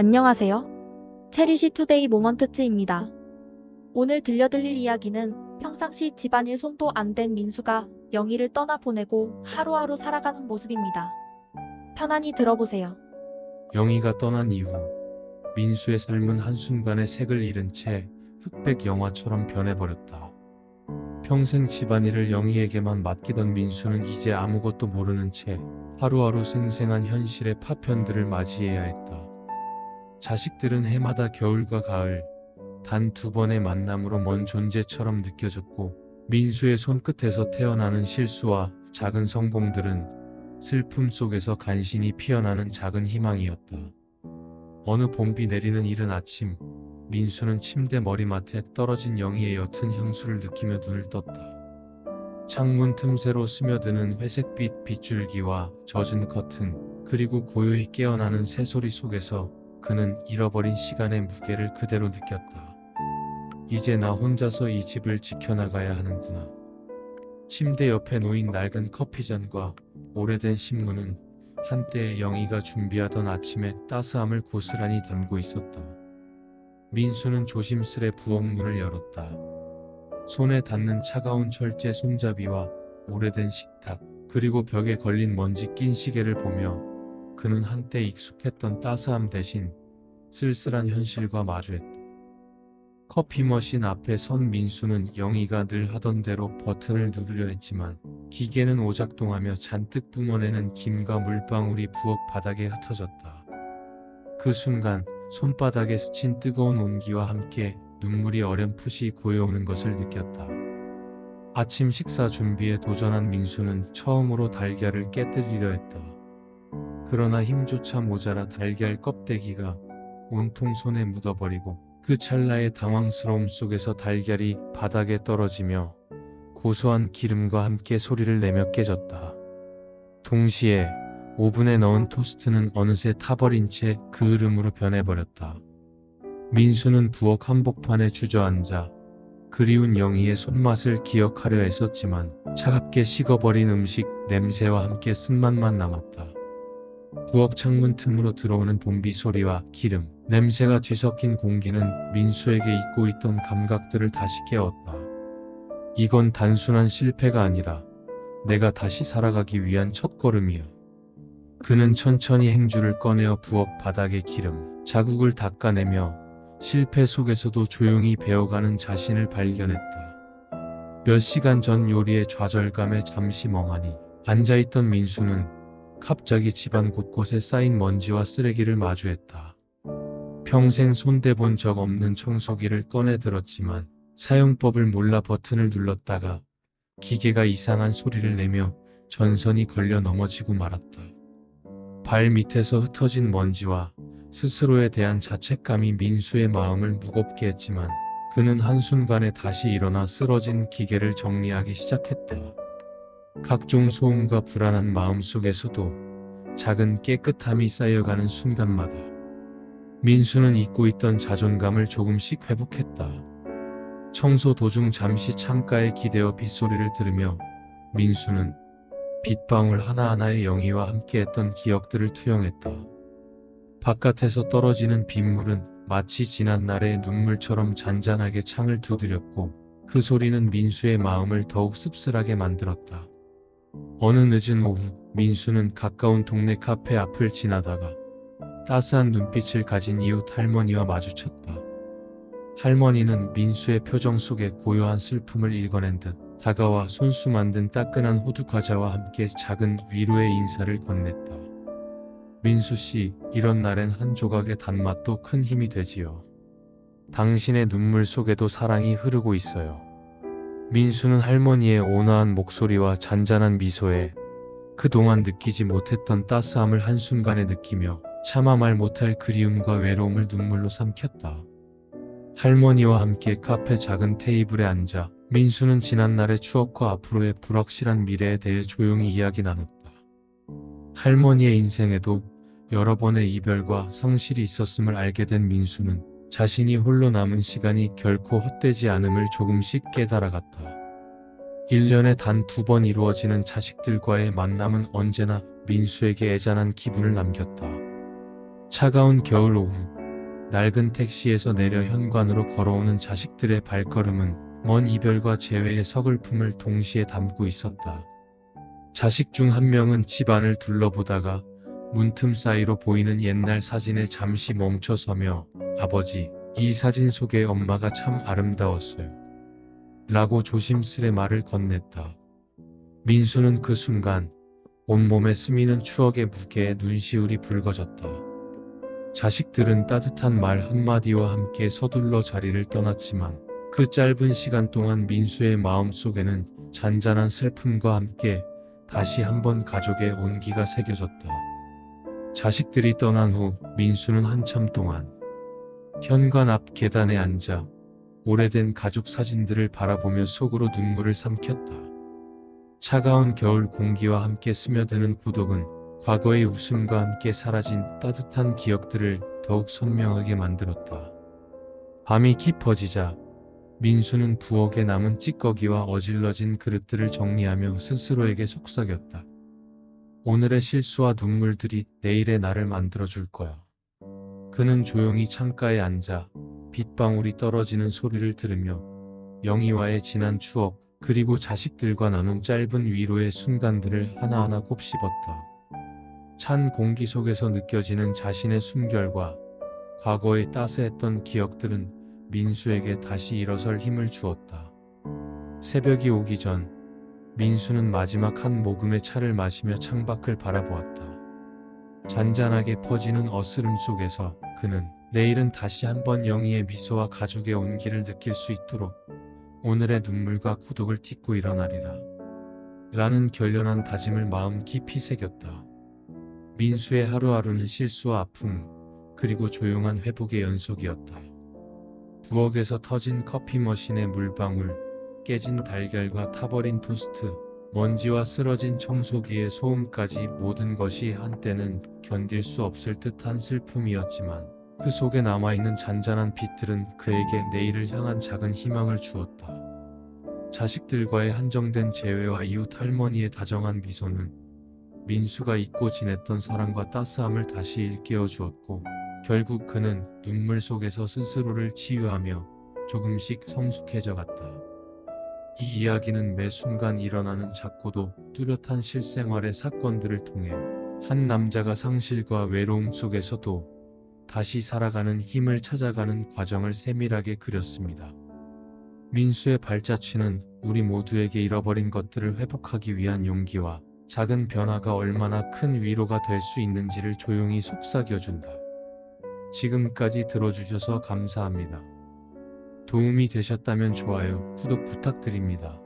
안녕하세요. 체리시 투데이 모먼트츠입니다. 오늘 들려드릴 이야기는 평상시 집안일 손도 안 댄 민수가 영희를 떠나보내고 하루하루 살아가는 모습입니다. 편안히 들어보세요. 영희가 떠난 이후 민수의 삶은 한순간에 색을 잃은 채 흑백 영화처럼 변해버렸다. 평생 집안일을 영희에게만 맡기던 민수는 이제 아무것도 모르는 채 하루하루 생생한 현실의 파편들을 맞이해야 했다. 자식들은 해마다 겨울과 가을 단 2번의 만남으로 먼 존재처럼 느껴졌고, 민수의 손끝에서 태어나는 실수와 작은 성공들은 슬픔 속에서 간신히 피어나는 작은 희망이었다. 어느 봄비 내리는 이른 아침, 민수는 침대 머리맡에 떨어진 영희의 옅은 향수를 느끼며 눈을 떴다. 창문 틈새로 스며드는 회색빛 빗줄기와 젖은 커튼, 그리고 고요히 깨어나는 새소리 속에서 그는 잃어버린 시간의 무게를 그대로 느꼈다. 이제 나 혼자서 이 집을 지켜나가야 하는구나. 침대 옆에 놓인 낡은 커피잔과 오래된 신문은 한때 영희가 준비하던 아침의 따스함을 고스란히 담고 있었다. 민수는 조심스레 부엌 문을 열었다. 손에 닿는 차가운 철제 손잡이와 오래된 식탁, 그리고 벽에 걸린 먼지 낀 시계를 보며 그는 한때 익숙했던 따스함 대신 쓸쓸한 현실과 마주했다. 커피 머신 앞에 선 민수는 영희가 늘 하던 대로 버튼을 누르려 했지만 기계는 오작동하며 잔뜩 뿜어내는 김과 물방울이 부엌 바닥에 흩어졌다. 그 순간 손바닥에 스친 뜨거운 온기와 함께 눈물이 어렴풋이 고여오는 것을 느꼈다. 아침 식사 준비에 도전한 민수는 처음으로 달걀을 깨뜨리려 했다. 그러나 힘조차 모자라 달걀 껍데기가 온통 손에 묻어버리고 그 찰나의 당황스러움 속에서 달걀이 바닥에 떨어지며 고소한 기름과 함께 소리를 내며 깨졌다. 동시에 오븐에 넣은 토스트는 어느새 타버린 채 그 흐름으로 변해버렸다. 민수는 부엌 한복판에 주저앉아 그리운 영희의 손맛을 기억하려 애썼지만 차갑게 식어버린 음식 냄새와 함께 쓴맛만 남았다. 부엌 창문 틈으로 들어오는 봄비 소리와 기름, 냄새가 뒤섞인 공기는 민수에게 잊고 있던 감각들을 다시 깨웠다. 이건 단순한 실패가 아니라 내가 다시 살아가기 위한 첫걸음이야. 그는 천천히 행주를 꺼내어 부엌 바닥의 기름, 자국을 닦아내며 실패 속에서도 조용히 배워가는 자신을 발견했다. 몇 시간 전 요리의 좌절감에 잠시 멍하니 앉아있던 민수는 갑자기 집안 곳곳에 쌓인 먼지와 쓰레기를 마주했다. 평생 손대본 적 없는 청소기를 꺼내 들었지만 사용법을 몰라 버튼을 눌렀다가 기계가 이상한 소리를 내며 전선이 걸려 넘어지고 말았다. 발 밑에서 흩어진 먼지와 스스로에 대한 자책감이 민수의 마음을 무겁게 했지만 그는 한순간에 다시 일어나 쓰러진 기계를 정리하기 시작했다. 각종 소음과 불안한 마음 속에서도 작은 깨끗함이 쌓여가는 순간마다 민수는 잊고 있던 자존감을 조금씩 회복했다. 청소 도중 잠시 창가에 기대어 빗소리를 들으며 민수는 빗방울 하나하나의 영희와 함께했던 기억들을 투영했다. 바깥에서 떨어지는 빗물은 마치 지난날의 눈물처럼 잔잔하게 창을 두드렸고 그 소리는 민수의 마음을 더욱 씁쓸하게 만들었다. 어느 늦은 오후 민수는 가까운 동네 카페 앞을 지나다가 따스한 눈빛을 가진 이웃 할머니와 마주쳤다. 할머니는 민수의 표정 속에 고요한 슬픔을 읽어낸 듯 다가와 손수 만든 따끈한 호두과자와 함께 작은 위로의 인사를 건넸다. 민수씨, 이런 날엔 한 조각의 단맛도 큰 힘이 되지요. 당신의 눈물 속에도 사랑이 흐르고 있어요. 민수는 할머니의 온화한 목소리와 잔잔한 미소에 그동안 느끼지 못했던 따스함을 한순간에 느끼며 차마 말 못할 그리움과 외로움을 눈물로 삼켰다. 할머니와 함께 카페 작은 테이블에 앉아 민수는 지난날의 추억과 앞으로의 불확실한 미래에 대해 조용히 이야기 나눴다. 할머니의 인생에도 여러 번의 이별과 상실이 있었음을 알게 된 민수는 자신이 홀로 남은 시간이 결코 헛되지 않음을 조금씩 깨달아갔다. 1년에 단 2번 이루어지는 자식들과의 만남은 언제나 민수에게 애잔한 기분을 남겼다. 차가운 겨울 오후 낡은 택시에서 내려 현관으로 걸어오는 자식들의 발걸음은 먼 이별과 재회의 서글픔을 동시에 담고 있었다. 자식 중 한 명은 집안을 둘러보다가 문틈 사이로 보이는 옛날 사진에 잠시 멈춰서며 아버지, 이 사진 속의 엄마가 참 아름다웠어요. 라고 조심스레 말을 건넸다. 민수는 그 순간 온몸에 스미는 추억의 무게에 눈시울이 붉어졌다. 자식들은 따뜻한 말 한마디와 함께 서둘러 자리를 떠났지만 그 짧은 시간 동안 민수의 마음속에는 잔잔한 슬픔과 함께 다시 한번 가족의 온기가 새겨졌다. 자식들이 떠난 후 민수는 한참 동안 현관 앞 계단에 앉아 오래된 가족 사진들을 바라보며 속으로 눈물을 삼켰다. 차가운 겨울 공기와 함께 스며드는 고독은 과거의 웃음과 함께 사라진 따뜻한 기억들을 더욱 선명하게 만들었다. 밤이 깊어지자 민수는 부엌에 남은 찌꺼기와 어질러진 그릇들을 정리하며 스스로에게 속삭였다. 오늘의 실수와 눈물들이 내일의 나를 만들어줄 거야. 그는 조용히 창가에 앉아 빗방울이 떨어지는 소리를 들으며 영희와의 지난 추억 그리고 자식들과 나눈 짧은 위로의 순간들을 하나하나 곱씹었다. 찬 공기 속에서 느껴지는 자신의 숨결과 과거의 따스했던 기억들은 민수에게 다시 일어설 힘을 주었다. 새벽이 오기 전 민수는 마지막 한 모금의 차를 마시며 창밖을 바라보았다. 잔잔하게 퍼지는 어스름 속에서 그는 내일은 다시 한번 영희의 미소와 가족의 온기를 느낄 수 있도록 오늘의 눈물과 고독을 딛고 일어나리라. 라는 결연한 다짐을 마음 깊이 새겼다. 민수의 하루하루는 실수와 아픔, 그리고 조용한 회복의 연속이었다. 부엌에서 터진 커피 머신의 물방울, 깨진 달걀과 타버린 토스트, 먼지와 쓰러진 청소기의 소음까지 모든 것이 한때는 견딜 수 없을 듯한 슬픔이었지만 그 속에 남아있는 잔잔한 빛들은 그에게 내일을 향한 작은 희망을 주었다. 자식들과의 한정된 재회와 이웃 할머니의 다정한 미소는 민수가 잊고 지냈던 사랑과 따스함을 다시 일깨워 주었고 결국 그는 눈물 속에서 스스로를 치유하며 조금씩 성숙해져 갔다. 이 이야기는 매 순간 일어나는 작고도 뚜렷한 실생활의 사건들을 통해 한 남자가 상실과 외로움 속에서도 다시 살아가는 힘을 찾아가는 과정을 세밀하게 그렸습니다. 민수의 발자취는 우리 모두에게 잃어버린 것들을 회복하기 위한 용기와 작은 변화가 얼마나 큰 위로가 될 수 있는지를 조용히 속삭여준다. 지금까지 들어주셔서 감사합니다. 도움이 되셨다면 좋아요, 구독 부탁드립니다.